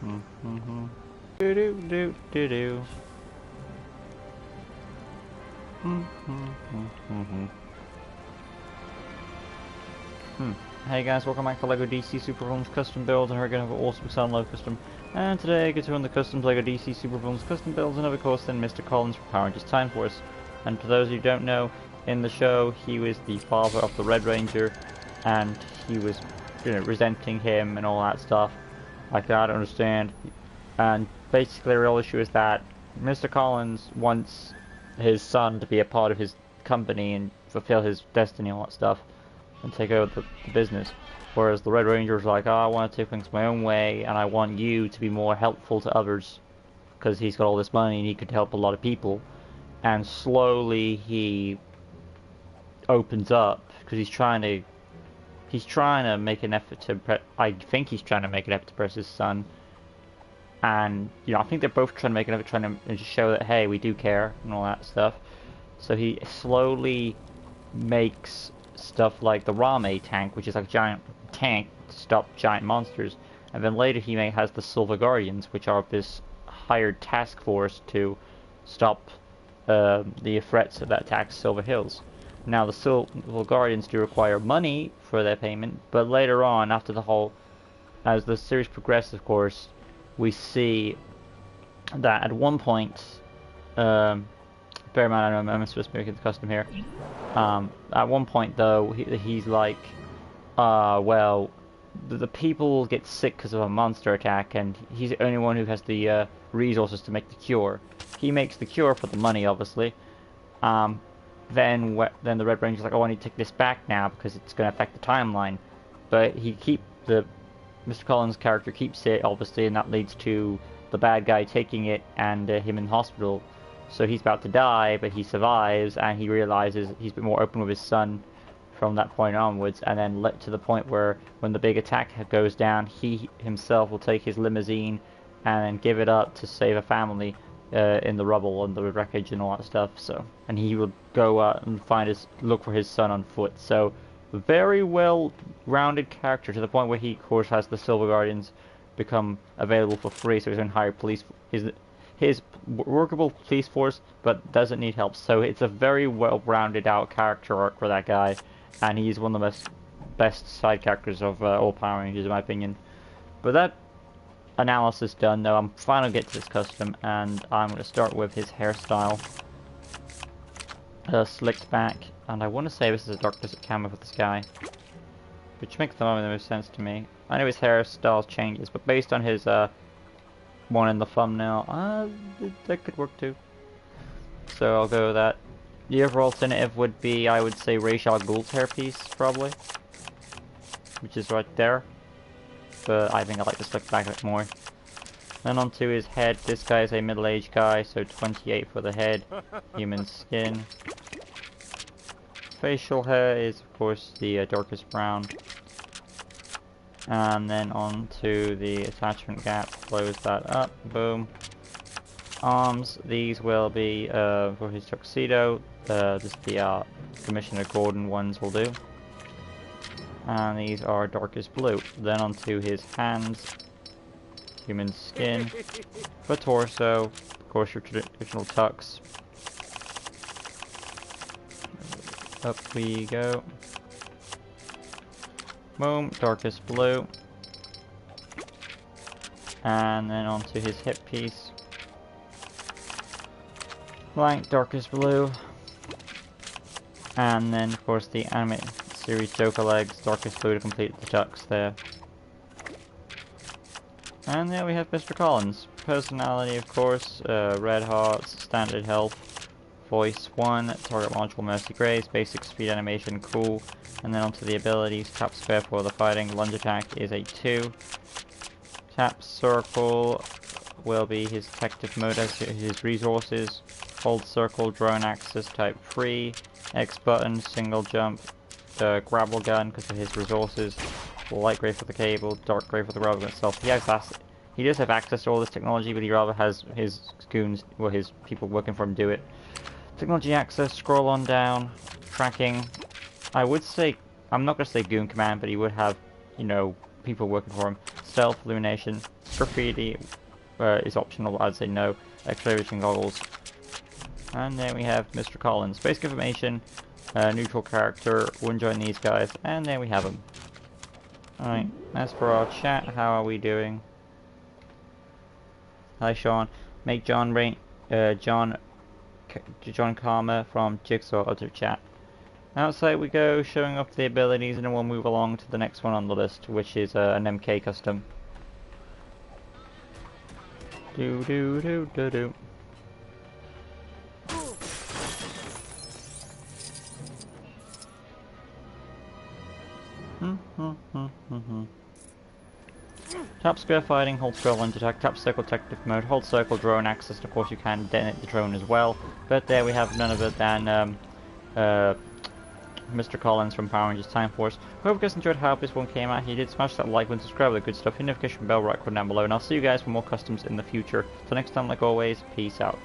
Do do do do do. Hey guys, welcome back to LEGO DC Super Films Custom Builds, and we're going to have an awesome Sun Low Custom. And today I get to run the Customs LEGO DC Super Films Custom Builds, and of course then Mr. Collins from Power Rangers Time Force. And for those who don't know, in the show he was the father of the Red Ranger, and he was, resenting him and all that stuff. Like, I don't understand. And basically the real issue is that Mr. Collins wants his son to be a part of his company and fulfill his destiny and all that stuff, and take over the business. Whereas the Red Ranger's like, oh, I want to take things my own way, and I want you to be more helpful to others, because he's got all this money and he could help a lot of people. And slowly he opens up, because he's trying to make an effort to I think he's trying to make an effort to impress his son. And, I think they're both trying to make an effort, trying to show that, hey, we do care, and all that stuff. So he slowly makes stuff like the Rame tank, which is like a giant tank to stop giant monsters. And then later he has the Silver Guardians, which are this hired task force to stop the threats that attack Silver Hills. Now the Silver Guardians do require money for their payment, but later on, as the series progresses, of course, we see that at one point, bear in mind, I know I'm supposed to be making the custom here. At one point, though, he's like, well, the people get sick because of a monster attack, and he's the only one who has the resources to make the cure. He makes the cure for the money, obviously. Then the Red Ranger's like, oh, I need to take this back now because it's going to affect the timeline. But Mr. Collins' character keeps it, obviously, and that leads to the bad guy taking it and him in hospital. So he's about to die, but he survives, and he realizes he's been more open with his son from that point onwards, and then to the point where when the big attack goes down, he himself will take his limousine and then give it up to save a family in the rubble and the wreckage and all that stuff. So, and he will go out and look for his son on foot. So, very well-rounded character, to the point where he, of course, has the Silver Guardians become available for free, so he's going to hire his workable police force, but doesn't need help. So it's a very well-rounded out character arc for that guy, and he's one of the best side characters of all Power Rangers, in my opinion. But that analysis done, though, I'm finally get to this custom, and I'm going to start with his hairstyle. Slicked back, and I want to say this is a Dark Desert camera for this guy, which makes the most sense to me. I know his hairstyle changes, but based on his one in the thumbnail, that could work too. So I'll go with that. The other alternative would be, I would say, Ra's al Ghul's hairpiece, probably, which is right there. But I think I like the slick back a bit more. Then onto his head. This guy is a middle-aged guy, so 28 for the head. Human skin. Facial hair is, of course, the darkest brown. And then onto the attachment gap. Close that up. Boom. Arms. These will be for his tuxedo. Just the Commissioner Gordon ones will do. And these are darkest blue. Then onto his hands. Human skin. For torso, of course, your traditional tux. Up we go. Boom, darkest blue. And then onto his hip piece. Blank, darkest blue. And then, of course, the animated series Joker legs, darkest blue to complete the tux there. And there we have Mr. Collins. Personality, of course, red hearts, standard health, voice 1, target launch will mercy grace, basic speed animation, cool. And then onto the abilities, tap square for the fighting, lunge attack is a 2. Tap circle will be his detective mode as his resources. Hold circle, drone access type 3. X button, single jump, grapple gun because of his resources. Light grey for the cable, dark grey for the rubber itself. He does have access to all this technology, but he rather has his goons, or his people working for him, do it. Technology access, scroll on down, tracking. I would say, I'm not going to say goon command, but he would have, people working for him. Stealth, illumination, graffiti is optional, I'd say no. X-ray goggles. And then we have Mr. Collins. Basic information, neutral character, wouldn't join these guys, and there we have them. Alright, as for our chat, how are we doing? Hi Sean, make John Karma from Jigsaw other chat. Outside we go, showing off the abilities, and then we'll move along to the next one on the list, which is an MK custom. Do do do do do. Tap square fighting, hold square lunge attack, tap circle tactic mode, hold circle drone access, and of course you can detonate the drone as well. But there we have none other than Mr. Collins from Power Rangers Time Force. Hope you guys enjoyed how this one came out. If you did, smash that like button, subscribe, with the good stuff, hit the notification bell right down below, and I'll see you guys for more customs in the future. Till next time, like always, peace out.